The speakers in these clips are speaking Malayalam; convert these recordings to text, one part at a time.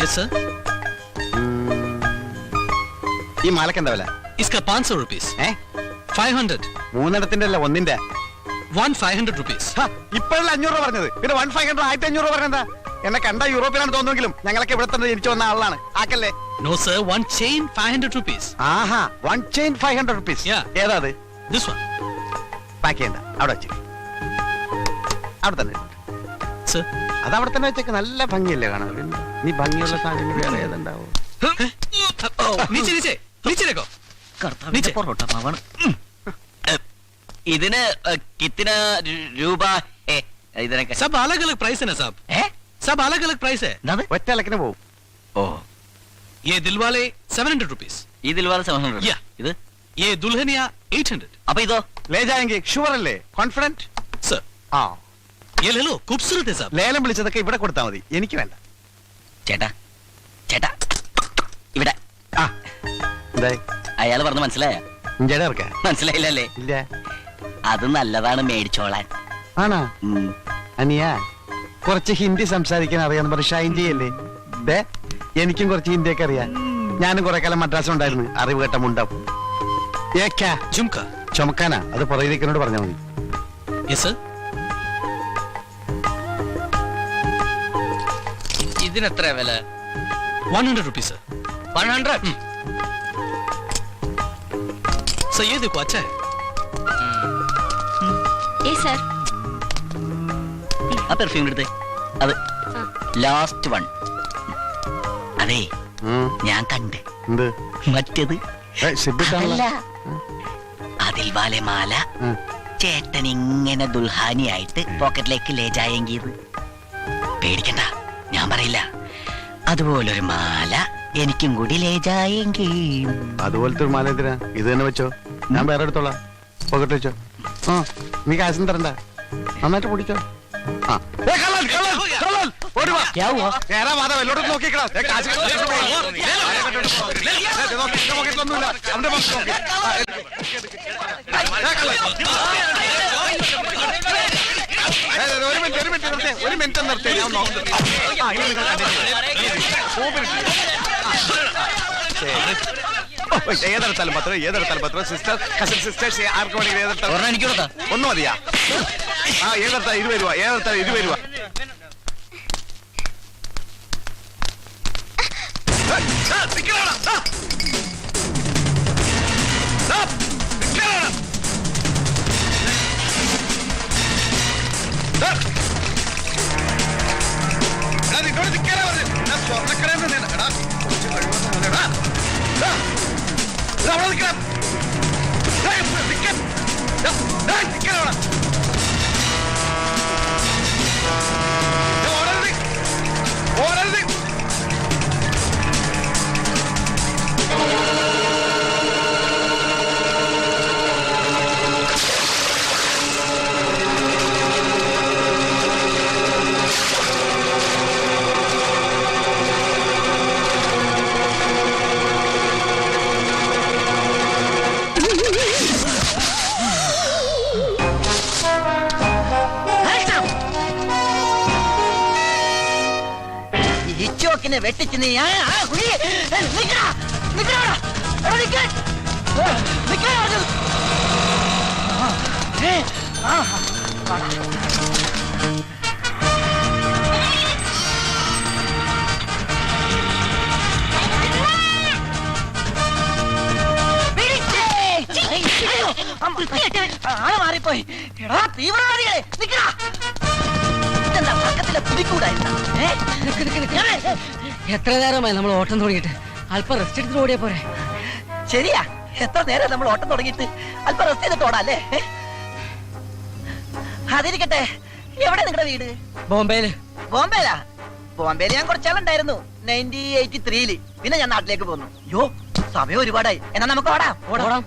Yes, sir. ഈ മാലക്ക് എന്താ വില? इसका 500 rupees. 500. മൂന്നെണ്ണത്തിന്റെ അല്ല, ഒന്നിന്റെ. 1,500 rupees. ഇപ്പോഴല്ല 500 രൂപ പറഞ്ഞത്, പിന്നെ 1,500 1500 രൂപ പറഞ്ഞെന്താ? എന്നെ കണ്ട യൂറോപ്പിലാണ് തോന്നുമെങ്കിലും ഞങ്ങളൊക്കെ ഇവിടെ തന്നെ ജനിച്ചു വന്ന ആളാണ്. ആക്കല്ലേ? No, sir. One chain, 500 rupees. ആഹാ, 1 chain 500 rupees. ഏതാ അത്? This one. പാക്ക് ചെയ്യണ്ട, അവിടെ വെച്ച്. അവിടെ തന്നെ. Sir. അത് അവിടെ തന്നെ വെച്ചേക്ക്. നല്ല ഭംഗിയല്ലേ കാണാൻ? നീ ഭംഗിയുള്ള സാധനം വേറെ ഏതുണ്ടാവും? नीचे नीचे नीचे देखो. नीचे പൊറോട്ട മാവാണ്. ഇതിന് कितना രൂപ है? ഇതിനൊക്കെ सब अलग अलग प्राइस है ना साहब. सब अलग अलग प्राइस है. ഒറ്റ ഇലക്കിന് പോവും. ഓ, ये दिलवाले 700 rupees. ഈ ദിൽവാല 700. ഇത് ये दुल्हनिया 800. അപ്പൊ ഇതോ? ले जाएंगे. ഷുവർ അല്ലേ? കോൺഫിഡന്റ്? सर. ആ, ये ले लो, खूबसूरत है साहब. ലേലം വിളിച്ചതൊക്കെ ഇവിടെ കൊടുത്താൽ മതി, എനിക്ക് വേണ്ട. ചേട്ടാ ചേട്ടാ ഇവിടെ. ആ, എന്തായി? അയാൾ പറഞ്ഞ മനസ്സിലായ? ഇഞ്ചടെ ഇറക്കാ? മനസ്സിലായില്ലല്ലേ? ഇല്ല. അത് നല്ലതാണ് മേടിച്ചോളാൻ. ആണോ? അനിയ കുറച്ച് ഹിന്ദി സംസാരിക്കാൻ അറിയാന്ന് പറഞ്ഞ് ഷൈൻ ചെയ്യല്ലേ? എനിക്കും കുറച്ച് ഹിന്ദിയൊക്കെ അറിയാം. ഞാനും കുറെ കാലം മദ്രാസിൽ ഉണ്ടായിരുന്നു. അറിവ് കേട്ട മുണ്ടാവും. झुमका. ചുമക്കാനാ? അത് പുറകിലേക്കിനോട് പറഞ്ഞാൽ മതി. Yes, sir. ഇതിനെത്ര വില? 100 rupees, sir. 100. सर ये देखो, अच्छा है. Yes, sir. ആ പെർഫ്യൂം എടുത്തേ. അത് ലാസ്റ്റ് വൺ. അതെ, ഞാൻ കണ്ട്. എന്ത്? മറ്റേത് അല്ല, അതിൽ വാലെ മാല ചേട്ടൻ ഇങ്ങനെ ദുൽഹാനിയായിട്ട് പോക്കറ്റിലേക്ക് ലേജായെങ്കിയത്. പേടിക്കണ്ട, ഞാൻ പറയില്ല. അതുപോലൊരു മാല എനിക്കും കൂടി ലേജായെങ്കിൽ. അതുപോലത്തെ ഒരു മാല എന്തിനാ? ഇത് തന്നെ വെച്ചോ, ഞാൻ വേറെ എടുത്തോളാം. പോക്കറ്റ് വെച്ചോ. ആ, നീ കാശും തരണ്ട, നന്നായിട്ട് പൊടിച്ചോ. ഒരു മിനിറ്റ് നിർത്തി. ഏതെടുത്താലും പത്രം, ഏതെടുത്താലും പത്രം. സിസ്റ്റർ, കസിൻ സിസ്റ്റേഴ്സ് ആർക്ക് വേണമെങ്കിൽ ഏതെടുത്താലും ഒന്നും മതിയാ? ആ, ഏതെടുത്താൽ 20 രൂപ, ഏതെടുത്താൽ 20 രൂപ. വെട്ടിച്ച് നീ മാറിപ്പോയി. തീവ്രവാദികളെ എത്ര നേരമായി നമ്മൾ ഓട്ടം തുടങ്ങിയിട്ട്? അല്പം റെസ്റ്റ് എടുത്തിട്ട് ഓടിയാ പോരെ? ശരിയാ, എത്ര നേരം നമ്മൾ ഓട്ടം തുടങ്ങിയിട്ട്? അല്പം റെസ്റ്റ് ചെയ്തിട്ട് ഓടാല്ലേ? അതിരിക്കട്ടെ, എവിടെ നിങ്ങളുടെ വീട്? ബോംബെയില്. ബോംബെയിലാ? ബോംബെയിൽ ഞാൻ കുറച്ചാളുണ്ടായിരുന്നു, 1983-ല്. പിന്നെ ഞാൻ നാട്ടിലേക്ക് പോന്നു. യോ, സമയം ഒരുപാടായി. എന്നാ നമുക്ക് ഓടാം. ഓടാം.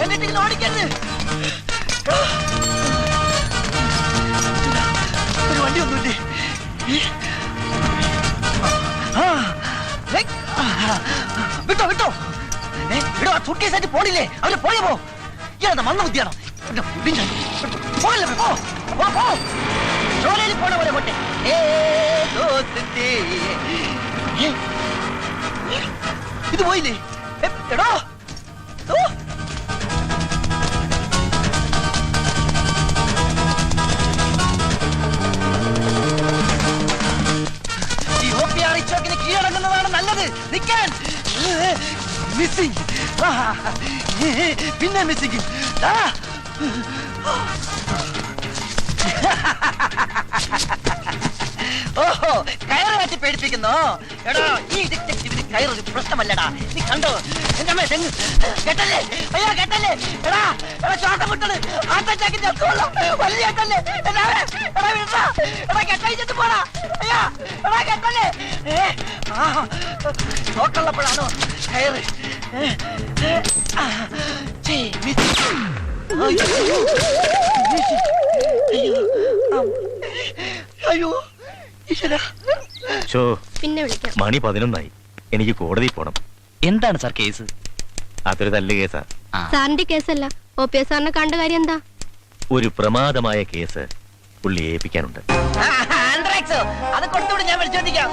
എന്നിട്ട് ഓടിക്കരുത്. ഒരു വണ്ടി ഒന്നുമില്ലേ? വിട്ടോ വിട്ടോ. ഇവിടെ സൂട്ട്കേസ് ആയിട്ട് പോണില്ലേ? അവര് പോയപ്പോ ഇയാളെന്താ മണ്ണ ബുദ്ധിയാണോ? ജോലിയിൽ പോണ പോലെ പോട്ടെ. ഇത് പോയില്ലേ എടോ ഓ. ചോക്കിന് കീഴടങ്ങുന്നതാണ് നല്ലത്. നിൽക്കാൻ മിസ്സിംഗ് പിന്നെ മിസ്സിംഗ്. ഓഹോ കയറ് കാറ്റി പേടിപ്പിക്കുന്നോ? എടാ ഈ ഡിറ്റക്റ്റീവിന് കയറൊരു പ്രശ്നമല്ലടാ. നീ കണ്ടോ എന്റെ അമ്മ തെങ്ങ് കെട്ടല്ലേ? അയ്യോ കെട്ടല്ലേ? എടാ എടാ ശ്വാസം വിട്ടത് ആട്ടച്ചാക്കി ചത്തുകൊള്ളു. വലിയ കെട്ടല്ലേ? എടാ വിടാ. എടാ കെട്ടഴിച്ചിട്ട് പോടാ. അയ്യോ എടാ കെട്ടല്ലേ? നോക്കള്ളപ്പോഴാണോ കയറ്? അയ്യോ പിന്നെ വിളിക്കാം. മണി 11 എനിക്ക് കോടതി പോണം. എന്താണ് സാർ കേസ്? അതൊരു തല്ല് കേസാ. സാറിന്റെ കേസല്ല, OPS സാറിനെ കണ്ട കാര്യം എന്താ? ഒരു പ്രമാദമായ കേസ് പുള്ളി ഏൽപ്പിക്കാനുണ്ട്. ആന്ത്രാക്സോ അത് കൊടുത്തുകൂടെ ഞാൻ വിളിച്ചോണ്ടിരിക്കാം.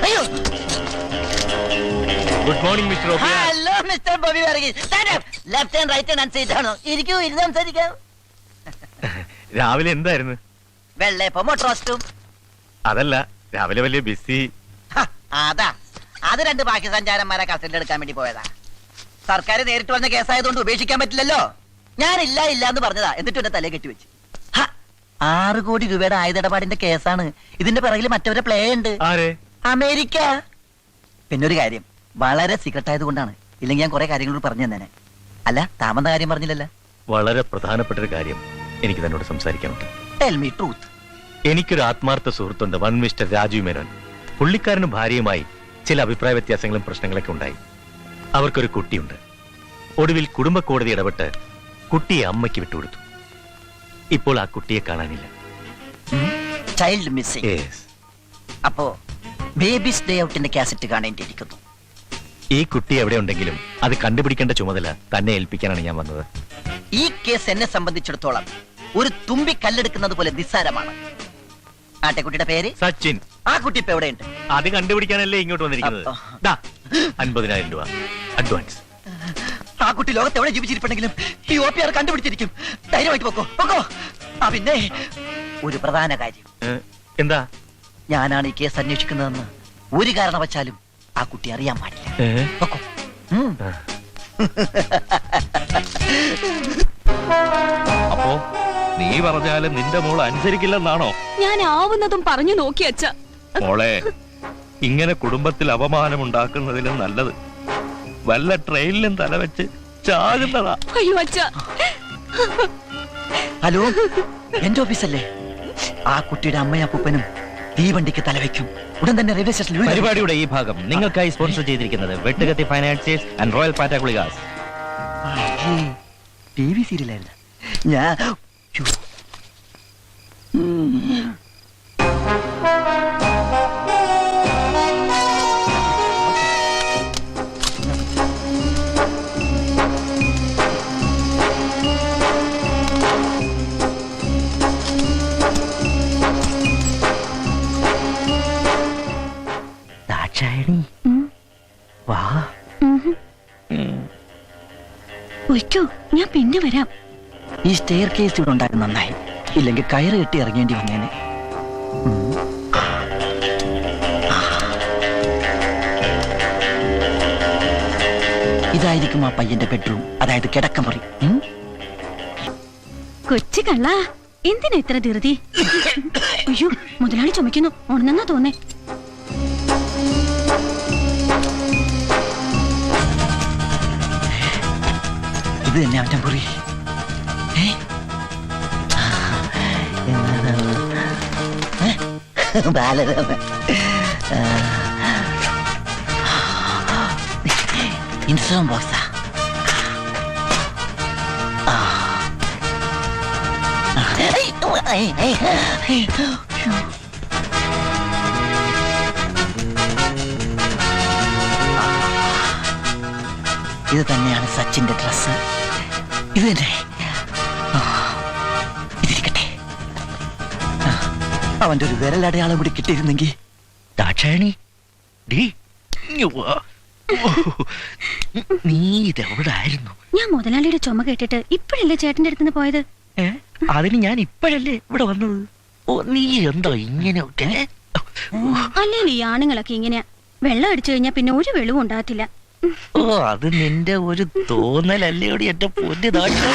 അയ്യോ ഗുഡ് മോർണിംഗ് മിസ്റ്റർ ഓപ്പിയ. Hello mister Bobby Varghese. Stand up. Left hand right hand seat ആണോ? ഇരിക്കൂ, ഇരുന്ന് സംസാരിക്കാം. രാവിലെ എന്തായിരുന്നു? വെള്ളയപ്പം റോസ്റ്റും. അതല്ല, രാവിലെ വലിയ ബിസി. അതാ അത് രണ്ട് ബാക്കി സഞ്ചാരന്മാരെ കസ്റ്റഡിയിൽ എടുക്കാൻ വേണ്ടി പോയതാ. സർക്കാർ നേരിട്ട് വന്ന കേസായതുകൊണ്ട് ഉപേക്ഷിക്കാൻ പറ്റില്ലല്ലോ. ഞാനില്ല ഇല്ല എന്ന് പറഞ്ഞതാ, എന്നിട്ട് എന്റെ തലയെ കെട്ടിവെച്ച്. 6 കോടി രൂപയുടെ ആയുധടപാടിന്റെ കേസാണ്. ഇതിന്റെ പിറകിൽ മറ്റവരെ പ്ലേ ഉണ്ട്. ആരെ? അമേരിക്ക. പിന്നെ ഒരു കാര്യം, വളരെ സീക്രട്ട് ആയതുകൊണ്ടാണ്. ഇല്ലെങ്കിൽ ഞാൻ കുറെ കാര്യങ്ങളോട് പറഞ്ഞു തന്നേനെ. അല്ല താമന്ന കാര്യം പറഞ്ഞില്ലല്ലോ. വളരെ പ്രധാനപ്പെട്ട ഒരു കാര്യം എനിക്ക് തന്നോട് സംസാരിക്കാനുണ്ട്. Tell me truth. എനിക്കൊരു ആത്മാർത്ഥ സുഹൃത്തുണ്ട്, വൺ മിസ്റ്റർ രാജീവ് മേനോൻ. പുള്ളിക്കാരനും ഭാര്യയുമായി ചില അഭിപ്രായ വ്യത്യാസങ്ങളും പ്രശ്നങ്ങളൊക്കെ ഉണ്ടായി. അവർക്കൊരു കുട്ടിയുണ്ട്. ഒടുവിൽ കുടുംബ കോടതി ഇടപെട്ട് കുട്ടിയെ അമ്മയ്ക്ക് വിട്ടുകൊടുത്തു. ഇപ്പോൾ ആ കുട്ടിയെ കാണാനില്ല. Child missing. Yes. അപ്പോ ബേബീസ് ഡേ ഔട്ടിന്റെ കാസറ്റ് കാണേണ്ടിയിരിക്കുന്നു. ഈ കുട്ടി എവിടെ ഉണ്ടെങ്കിലും അത് കണ്ടുപിടിക്കേണ്ട ചുമതല തന്നെ ഏൽപ്പിക്കാനാണ് ഞാൻ വന്നത്. ഈ കേസ് എന്നെ സംബന്ധിച്ചിടത്തോളം ഒരു തുമ്പി കല്ലെടുക്കുന്നത് പോലെ നിസ്സാരമാണ്. ആട്ടെക്കുട്ടിയുടെ പേര് സച്ചിൻ. ആ കുട്ടി ഇപ്പൊ എവിടെയുണ്ട്? അത് കണ്ടുപിടിക്കാനല്ലേ ഇങ്ങോട്ട് വന്നിരിക്കുന്നത്. ദാ, 50,000 രൂപ അഡ്വാൻസ്. ആ കുട്ടി ലോകത്ത് എവിടെ ജീവിച്ചിരിപ്പുണ്ടെങ്കിലും ഈ OPR കണ്ടുപിടിച്ചിരിക്കും. ധൈര്യമായിട്ട് പൊക്കോ പൊക്കോ. ആ പിന്നെ ഒരു പ്രധാന കാര്യം, എന്താ? ഞാനാണ് ഈ കേസ് അന്വേഷിക്കുന്നതെന്ന് ഒരു കാരണവശാലും ആ കുട്ടി അറിയാൻ പാടില്ല. പൊക്കോ. അപ്പോ നീ പറഞ്ഞാലും നിന്റെ മോൾ അനുസരിക്കില്ലെന്നാണോ? ഞാൻ ആവുന്നതും പറഞ്ഞു നോക്കി അച്ഛ. മോളെ, ഇങ്ങനെ കുടുംബത്തിൽ അപമാനം ഉണ്ടാക്കുന്നതിലും നല്ലത് വല്ല ട്രെയിനിലും തലവെച്ച് ചാകുന്നതാ. അയ്യോ അച്ഛ. ഹലോ, എന്റെ ഓഫീസല്ലേ? ആ കുട്ടിയുടെ അമ്മയും അപ്പൂപ്പനും ഈ വണ്ടിക്ക് തലവെക്കും. ഉടൻ തന്നെ റെയിൽവേ സ്റ്റേഷനിൽ പരിപാടിയുടെ ഈ ഭാഗം നിങ്ങൾക്കായി സ്പോൺസർ ചെയ്തിരിക്കുന്നത് വെട്ടുകത്തി ഫൈനാൻസിയേഴ്സ് ആൻഡ് റോയൽ പാറ്റാഗുളികാസ്. TV സീരിയലല്ല ഞാൻ. ദാക്ഷായണി വാ. ഒയ്ക്കോ, ഞാൻ പിന്നെ വരാം. ഈ സ്റ്റെയർ കേസ് ഇവിടെ ഉണ്ടായത് നന്നായി. ഇല്ലെങ്കിൽ കയറ് കെട്ടി ഇറങ്ങേണ്ടി വന്നേനെ. ഇതായിരിക്കും ആ പയ്യന്റെ ബെഡ്റൂം, അതായത് കിടക്കമുറി. കൊച്ചു കള്ള, എന്തിനാ ഇത്ര ധൃതി? അയ്യോ, മുതലാളി ചുമക്കുന്നു. ഉണന്നെന്നാ തോന്നേ. ഇത് തന്നെ അവന്റെ മുറി. ബാലരമ. ഇൻസുറൻസ് ബോക്സാ. ഇത് തന്നെയാണ് സച്ചിന്റെ ഡ്രസ്. ഇത് തന്നെ. ഇതിരിക്കട്ടെ. അവന്റെ ഒരു വിരലടയാളം കൂടി കിട്ടിയിരുന്നെങ്കിൽ. ദാക്ഷായണി ഡീ ഇങ്ങ് വാ. നീ ഇതെവിടെ ആയിരുന്നു? ഞാൻ മുതലാളിയുടെ ചുമ കേട്ടിട്ട് ഇപ്പോഴല്ലേ ചേട്ടന്റെ അടുത്തുനിന്ന് പോയത്. അതിന് ഞാൻ ഇപ്പോഴല്ലേ ഇവിടെ വന്നത്. ഓ നീ എന്താ ഇങ്ങനെ അല്ലെങ്കിൽ ഈ ആണുങ്ങളൊക്കെ ഇങ്ങനെയാ. വെള്ളം അടിച്ചു കഴിഞ്ഞാൽ പിന്നെ ഒരു വെളിവും ഉണ്ടാകത്തില്ല. ഓ അത് നിന്റെ ഒരു തോന്നലല്ലേയോടി എന്റെ പൊന്നു ദാക്ഷായണി.